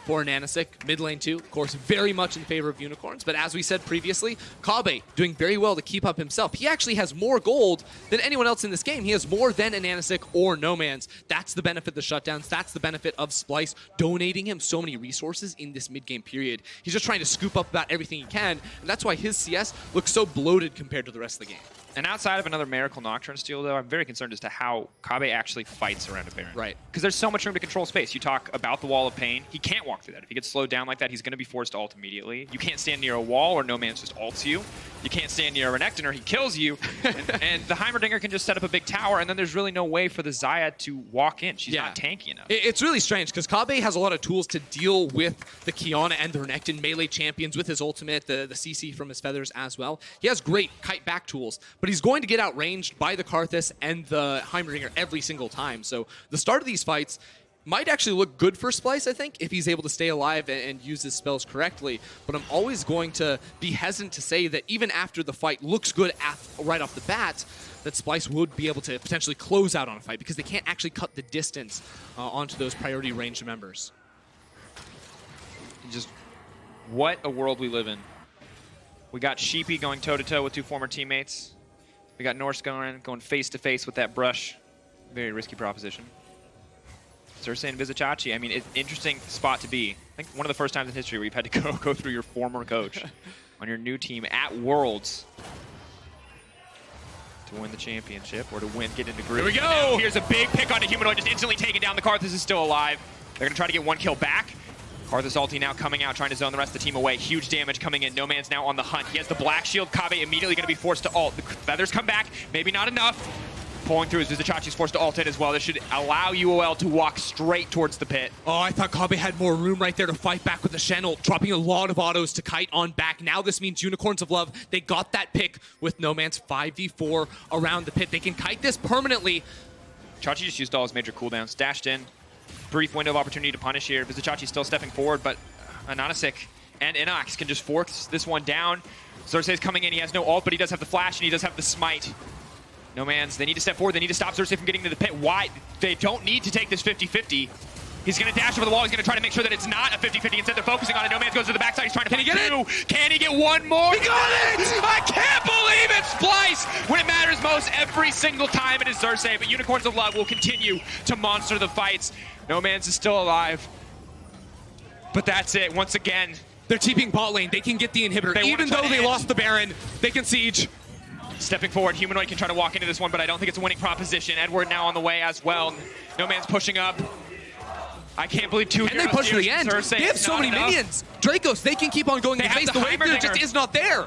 For Nanisik, mid lane too, of course, very much in favor of Unicorns. But as we said previously, Kobbe doing very well to keep up himself. He actually has more gold than anyone else in this game. He has more than a Nanisik or No Man's. That's the benefit of the shutdowns. That's the benefit of Splice donating him so many resources in this mid-game period. He's just trying to scoop up about everything he can, and that's why his CS looks so bloated compared to the rest of the game. And outside of another Miracle Nocturne steal, though, I'm very concerned as to how Kobbe actually fights around a Baron. Right. Because there's so much room to control space. You talk about the Wall of Pain. He can't walk through that. If he gets slowed down like that, he's going to be forced to ult immediately. You can't stand near a wall or No Man's just ults you. You can't stand near a Renekton or he kills you. and the Heimerdinger can just set up a big tower, and then there's really no way for the Xayah to walk in. She's not tanky enough. It's really strange, because Kobbe has a lot of tools to deal with the Kiana and the Renekton melee champions with his ultimate, the CC from his feathers as well. He has great kite back tools, but he's going to get outranged by the Karthus and the Heimerdinger every single time. So the start of these fights might actually look good for Splice, I think, if he's able to stay alive and use his spells correctly. But I'm always going to be hesitant to say that even after the fight looks good right off the bat, that Splice would be able to potentially close out on a fight, because they can't actually cut the distance onto those priority ranged members. Just what a world we live in. We got Sheepy going toe-to-toe with 2 former teammates. We got Norse going face-to-face with that brush. Very risky proposition. Xerxes and Vizicachi, I mean, it's an interesting spot to be. I think one of the first times in history where you've had to go through your former coach on your new team at Worlds. to win the championship or to get into group. Here we go. Now, here's a big pick onto Humanoid, just instantly taken down. The Karthus is still alive. They're going to try to get one kill back. Karthus ulti now coming out, trying to zone the rest of the team away. Huge damage coming in. No Man's now on the hunt. He has the black shield. Kabe immediately going to be forced to ult. The feathers come back. Maybe not enough. Pulling through as Vizichachi's forced to ult it as well. This should allow UOL to walk straight towards the pit. Oh, I thought Kabe had more room right there to fight back with the Shen ult, dropping a lot of autos to kite on back. Now this means Unicorns of Love, they got that pick with No Man's 5v4 around the pit. They can kite this permanently. Chachi just used all his major cooldowns. Dashed in. Brief window of opportunity to punish here. Vizichachi still stepping forward, but Ananasik and Inox can just force this one down. Xerxes coming in. He has no ult, but he does have the flash and he does have the smite. No Man's, they need to step forward. They need to stop Xerxes from getting to the pit. Why? They don't need to take this 50-50. He's going to dash over the wall. He's going to try to make sure that it's not a 50-50. Instead, they're focusing on it. No Man's goes to the backside. He's trying to Can he get two. Can he get one more? He got it! I can't believe it! Splice! When it matters most, every single time it is Xerxes. But Unicorns of Love will continue to monster the fights. No Man's is still alive. But that's it. Once again, they're TPing bot lane. They can get the inhibitor. Even though they lost the Baron, they can siege. Stepping forward, Humanoid can try to walk into this one, but I don't think it's a winning proposition. Edward now on the way as well. No Man's pushing up. I can't believe two. And they push to the end. They have so many minions. Dracos, they can keep on going. They face the wave there just is not there.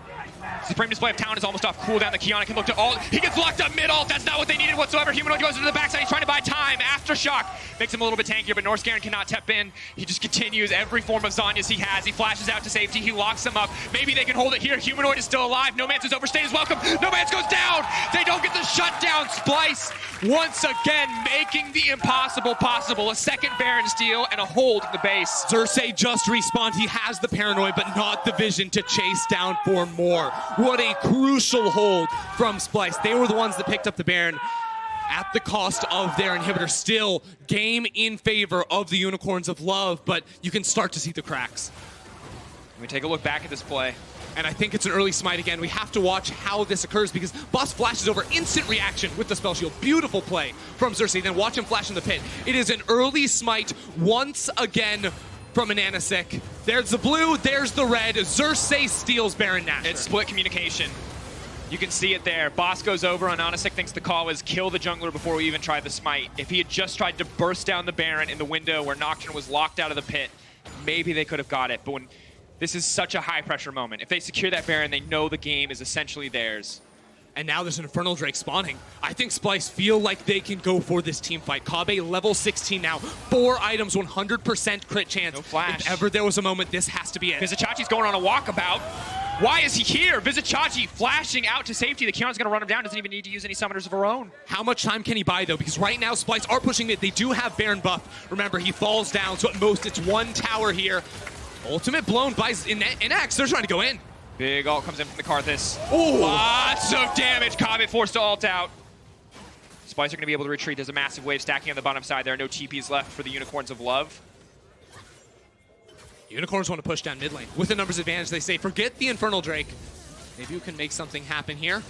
Supreme Display of Talent is almost off cooldown. The Kiana can look to ult. He gets locked up mid-ult. That's not what they needed whatsoever. Humanoid goes into the backside. He's trying to buy time. Aftershock makes him a little bit tankier, but Northscaron cannot tap in. He just continues every form of Zhonya's he has. He flashes out to safety. He locks him up. Maybe they can hold it here. Humanoid is still alive. No Man's has overstayed his welcome. No Man's goes down. They don't get the shutdown. Splice once again making the impossible possible. A second Baron steal and a hold in the base. Xerxes just respawned. He has the paranoid, but not the vision to chase down for more. What a crucial hold from Splice. They were the ones that picked up the Baron at the cost of their inhibitor. Still, game in favor of the Unicorns of Love, but you can start to see the cracks. Let me take a look back at this play. And I think it's an early smite again. We have to watch how this occurs because Boss flashes over, instant reaction with the spell shield. Beautiful play from Xerxes. Then watch him flash in the pit. It is an early smite once again from Ananasik. There's the blue, there's the red. Xerxes steals Baron Nashor. It's split communication. You can see it there. Boss goes over, Ananasik thinks the call is kill the jungler before we even try the smite. If he had just tried to burst down the Baron in the window where Nocturne was locked out of the pit, maybe they could have got it. But when this is such a high pressure moment. If they secure that Baron, they know the game is essentially theirs. And now there's an Infernal Drake spawning. I think Splice feel like they can go for this team fight. Kabe level 16 now. 4 items, 100% crit chance. No flash. If ever there was a moment, this has to be it. Vizichachi's going on a walkabout. Why is he here? Vizichachi flashing out to safety. The Kiana's going to run him down. Doesn't even need to use any summoners of her own. How much time can he buy, though? Because right now, Splice are pushing mid. They do have Baron buff. Remember, he falls down, so at most it's 1 tower here. Ultimate blown by Inax. They're trying to go in. Big ult comes in from the Karthus. Ooh. Lots of damage. Kabe forced to ult out. Splice are going to be able to retreat. There's a massive wave stacking on the bottom side. There are no TPs left for the Unicorns of Love. Unicorns want to push down mid lane. With the numbers advantage, they say, forget the Infernal Drake. Maybe you can make something happen here.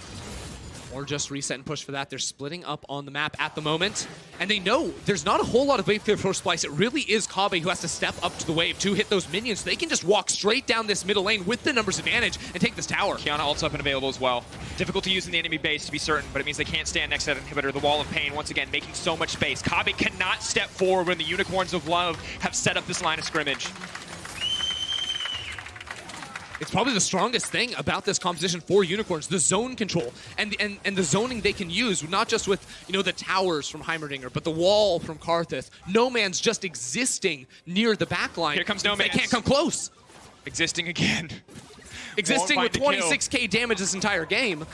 Or just reset and push for that. They're splitting up on the map at the moment. And they know there's not a whole lot of wave clear for Splice. It really is Kabe who has to step up to the wave to hit those minions. So they can just walk straight down this middle lane with the numbers advantage and take this tower. Kiana ult's up and available as well. Difficult to use in the enemy base to be certain, but it means they can't stand next to that inhibitor. The Wall of Pain, once again, making so much space. Kabe cannot step forward when the Unicorns of Love have set up this line of scrimmage. It's probably the strongest thing about this composition for Unicorns, the zone control and the zoning they can use, not just with, you know, the towers from Heimerdinger, but the wall from Karthus. No Man's just existing near the backline. Here comes No Man's. They can't come close. Existing again. Existing with 26k damage this entire game.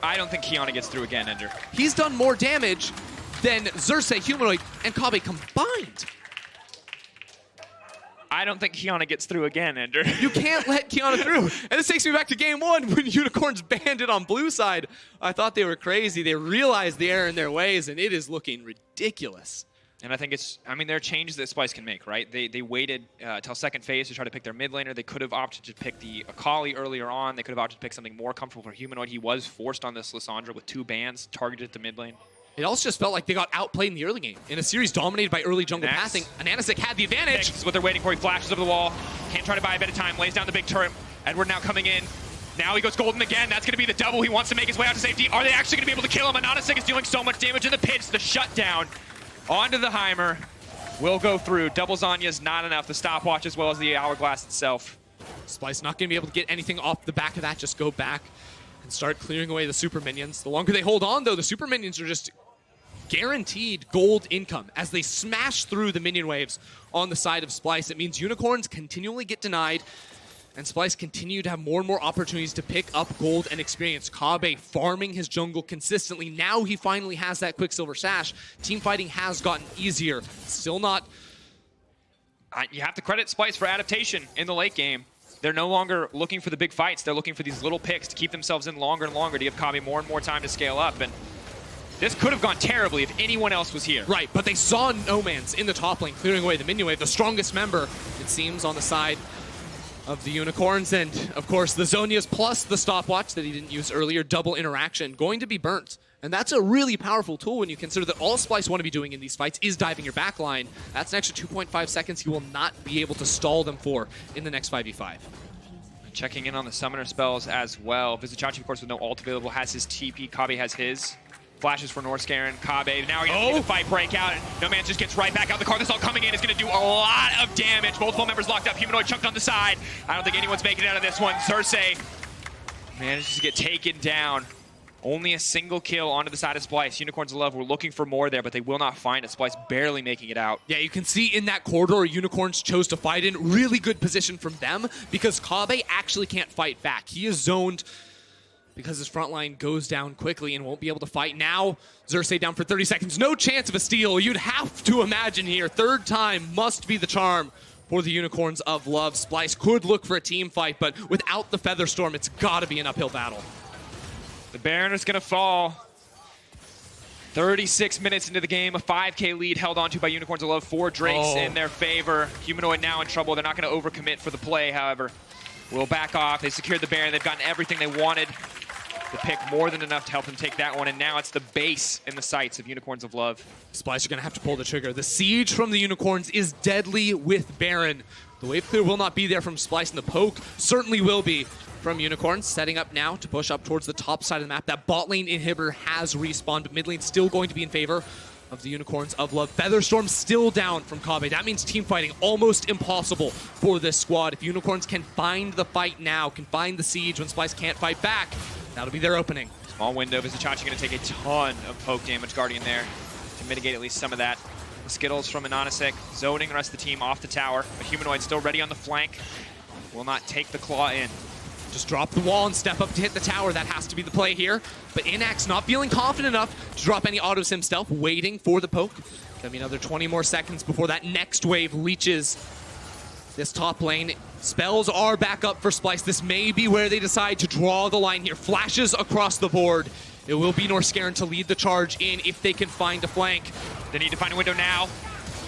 I don't think Kiana gets through again, Ender. He's done more damage than Xerxes, Humanoid, and Kabe combined. I don't think Kiana gets through again, Ender. You can't let Kiana through. And this takes me back to game 1 when Unicorns banned it on blue side. I thought they were crazy. They realized the error in their ways, and it is looking ridiculous. And I think there are changes that Splice can make, right? They waited till second phase to try to pick their mid laner. They could have opted to pick the Akali earlier on. They could have opted to pick something more comfortable for Humanoid. He was forced on this Lissandra with 2 bans targeted at the mid lane. It also just felt like they got outplayed in the early game. In a series dominated by early jungle pathing, Ananasik had the advantage. This is what they're waiting for. He flashes over the wall. Can't try to buy a bit of time. Lays down the big turret. Edward now coming in. Now he goes golden again. That's going to be the double. He wants to make his way out to safety. Are they actually going to be able to kill him? Anonasek is dealing so much damage in the pitch. The shutdown onto the Heimer will go through. Double Zanya's not enough. The stopwatch as well as the hourglass itself. Splyce not going to be able to get anything off the back of that. Just go back and start clearing away the super minions. The longer they hold on, though, the super minions are just guaranteed gold income as they smash through the minion waves on the side of Splyce. It means unicorns continually get denied, and Splyce continue to have more and more opportunities to pick up gold and experience. Kabe farming his jungle consistently. Now he finally has that Quicksilver Sash. Team fighting has gotten easier. Still not... You have to credit Splyce for adaptation in the late game. They're no longer looking for the big fights. They're looking for these little picks to keep themselves in longer and longer to give Kabe more and more time to scale up. And this could have gone terribly if anyone else was here. Right, but they saw No-Mans in the top lane clearing away the minion wave, the strongest member, it seems, on the side of the Unicorns. And, of course, the Zonias plus the stopwatch that he didn't use earlier, double interaction, going to be burnt. And that's a really powerful tool when you consider that all Splyce want to be doing in these fights is diving your backline. That's an extra 2.5 seconds he will not be able to stall them for in the next 5v5. Checking in on the summoner spells as well. Vizichachi, of course, with no ult available, has his TP. Kabe has his. Flashes for Norskaren. Kabe, now you're going to see the fight break out. No-Mans just gets right back out the car. This all coming in is going to do a lot of damage. Multiple members locked up. Humanoid chunked on the side. I don't think anyone's making it out of this one. Xerxes manages to get taken down. Only a single kill onto the side of Splyce. Unicorns of Love were looking for more there, but they will not find it. Splyce barely making it out. Yeah, you can see in that corridor Unicorns chose to fight in. Really good position from them because Kabe actually can't fight back. He is zoned because his front line goes down quickly and won't be able to fight. Now, Xerxes down for 30 seconds. No chance of a steal. You'd have to imagine here. Third time must be the charm for the Unicorns of Love. Splyce could look for a team fight, but without the Featherstorm, it's got to be an uphill battle. The Baron is going to fall. 36 minutes into the game, a 5K lead held onto by Unicorns of Love. 4 Drakes in their favor. Humanoid now in trouble. They're not going to overcommit for the play, however. Will back off. They secured the Baron. They've gotten everything they wanted. The pick more than enough to help them take that one, and now it's the base in the sights of Unicorns of Love. Splyce are going to have to pull the trigger. The siege from the Unicorns is deadly with Baron. The wave clear will not be there from Splyce, and the poke certainly will be from Unicorns. Setting up now to push up towards the top side of the map. That bot lane inhibitor has respawned, but mid lane still going to be in favor of the Unicorns of Love. Featherstorm still down from Kabe. That means team fighting almost impossible for this squad. If Unicorns can find the fight now, can find the siege when Splyce can't fight back, that'll be their opening. Small window. Vizichachi going to take a ton of poke damage. Guardian there to mitigate at least some of that. The Skittles from Anonasek zoning the rest of the team off the tower. But Humanoid still ready on the flank. Will not take the claw in. Just drop the wall and step up to hit the tower. That has to be the play here. But Inax not feeling confident enough to drop any autos himself, waiting for the poke. Gonna be another 20 more seconds before that next wave leeches this top lane. Spells are back up for Splyce. This may be where they decide to draw the line here. Flashes across the board. It will be Norskaren to lead the charge in if they can find a flank. They need to find a window now.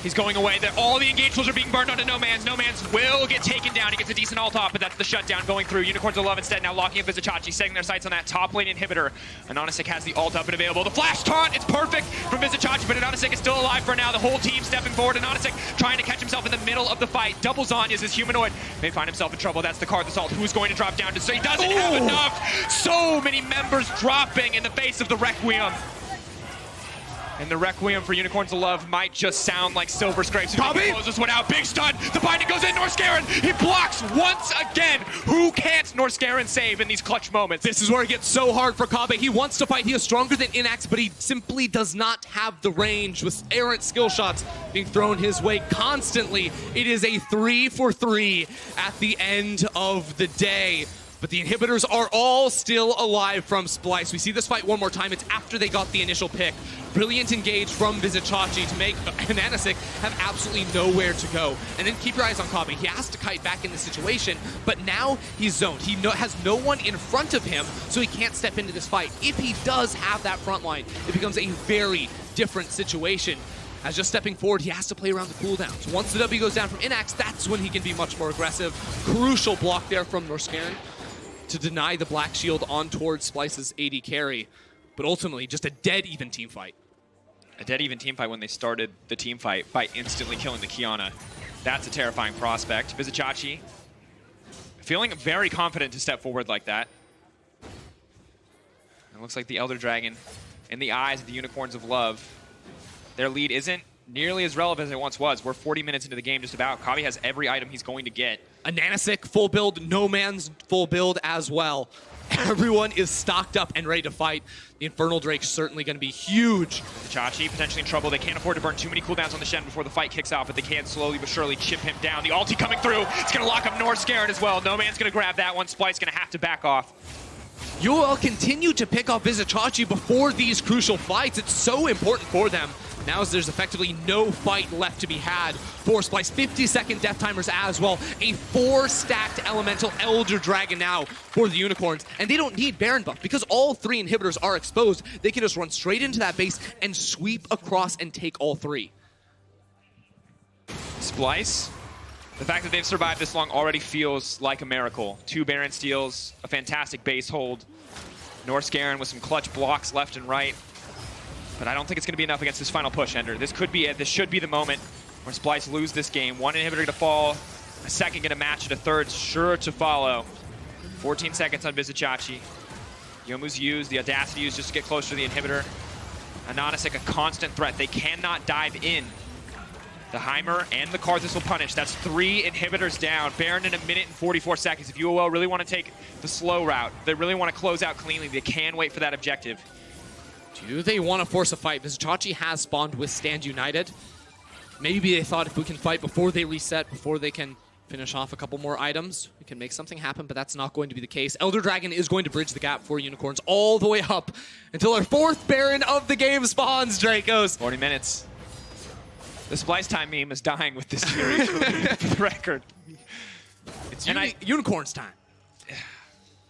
He's going away. All the engagements are being burned onto No-Mans. No-Mans will get taken down. He gets a decent ult off, but that's the shutdown going through. Unicorns of Love instead now locking up Vizichachi, setting their sights on that top lane inhibitor. Anonasek has the ult up and available. The flash taunt, it's perfect from Vizichachi, but Anonasek is still alive for now. The whole team stepping forward. Anonasek trying to catch himself in the middle of the fight. Double Zanya's his Humanoid may find himself in trouble. That's the card assault. Who's going to drop down? So he doesn't have enough. So many members dropping in the face of the Requiem. And the Requiem for Unicorns of Love might just sound like Silver Scrapes. He closes one out. Big stun. The binding goes in. Norskaren. He blocks once again. Who can't Norskaren save in these clutch moments? This is where it gets so hard for Kabe. He wants to fight. He is stronger than Inax, but he simply does not have the range with errant skill shots being thrown his way constantly. It is a 3-for-3 at the end of the day. But the inhibitors are all still alive from Splyce. We see this fight one more time. It's after they got the initial pick. Brilliant engage from Vizichachi to make Anonasek have absolutely nowhere to go. And then keep your eyes on Kabe. He has to kite back in this situation, but now he's zoned. He has no one in front of him, so he can't step into this fight. If he does have that front line, it becomes a very different situation. As just stepping forward, he has to play around the cooldowns. Once the W goes down from Inax, that's when he can be much more aggressive. Crucial block there from Norskaren to deny the Black Shield on towards Splyce's AD carry. But ultimately, just a dead even team fight. A dead even team fight when they started the team fight by instantly killing the Kiana. That's a terrifying prospect. Vizichachi feeling very confident to step forward like that. It looks like the Elder Dragon, in the eyes of the Unicorns of Love, their lead isn't nearly as relevant as it once was. We're 40 minutes into the game just about. Kabi has every item he's going to get. A Nanosic full build, No Man's full build as well. Everyone is stocked up and ready to fight. The Infernal Drake's certainly going to be huge. Chachi potentially in trouble. They can't afford to burn too many cooldowns on the Shen before the fight kicks off, but they can slowly but surely chip him down. The ulti coming through. It's going to lock up North Garen as well. No Man's going to grab that one. Splice going to have to back off. UOL continue to pick off Vizicachi before these crucial fights. It's so important for them. Now there's effectively no fight left to be had for Splice. 50-second death timers as well. A 4-stacked elemental Elder Dragon now for the Unicorns. And they don't need Baron buff because all 3 inhibitors are exposed. They can just run straight into that base and sweep across and take all 3. Splice, the fact that they've survived this long already feels like a miracle. 2 Baron steals, a fantastic base hold. North Garen with some clutch blocks left and right. But I don't think it's going to be enough against this final push, Ender. This could be it. This should be the moment where Splice lose this game. 1 inhibitor to fall, a second going to match it, a third sure to follow. 14 seconds on Vizicachi. Yomu's used, the Audacity used just to get closer to the inhibitor. Anonisic, a constant threat. They cannot dive in. The Heimer and the Karthus will punish. That's 3 inhibitors down. Baron in 1 minute and 44 seconds. If UOL really want to take the slow route, they really want to close out cleanly, they can wait for that objective. Do they want to force a fight? Vizicachi has spawned with Stand United. Maybe they thought if we can fight before they reset, before they can finish off a couple more items, we can make something happen, but that's not going to be the case. Elder Dragon is going to bridge the gap for Unicorns all the way up until our 4th Baron of the game spawns, Dracos. 40 minutes. The Splice time meme is dying with this series, for the record. It's Unicorns time.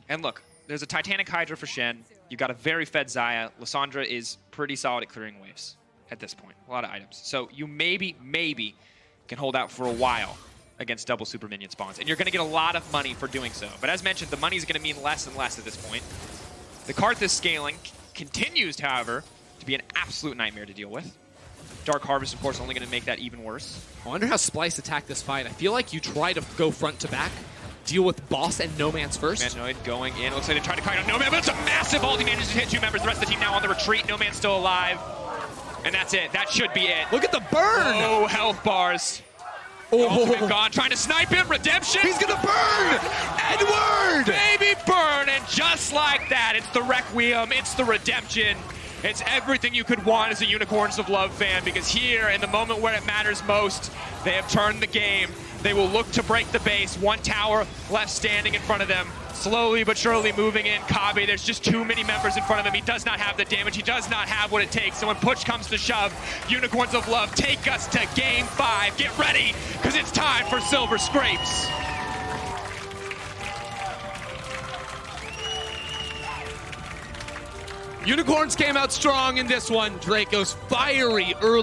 And look, there's a Titanic Hydra for Shen. You've got a very fed Xayah. Lissandra is pretty solid at clearing waves at this point. A lot of items. So you maybe can hold out for a while against double super minion spawns. And you're going to get a lot of money for doing so. But as mentioned, the money is going to mean less and less at this point. The Karthus scaling continues, however, to be an absolute nightmare to deal with. Dark Harvest, of course, only going to make that even worse. I wonder how Splice attacked this fight. I feel like you try to go front to back, deal with Boss and No Man's first. Manoid going in. Looks like they tried to kite on No Man, but it's a massive ult. He manages to hit 2 members. The rest of the team now on the retreat. No Man's still alive. And that's it. That should be it. Look at the burn! Oh, health bars. Ultimate gone. Trying to snipe him. Redemption. He's gonna burn! Edward! Baby burn. And just like that, it's the Requiem. It's the Redemption. It's everything you could want as a Unicorns of Love fan, because here, in the moment where it matters most, they have turned the game. They will look to break the base. 1 tower left standing in front of them. Slowly but surely moving in. Kabi, there's just too many members in front of him. He does not have the damage. He does not have what it takes. So when push comes to shove, Unicorns of Love take us to Game 5. Get ready, because it's time for Silver Scrapes. Unicorns came out strong in this one. Draco's fiery early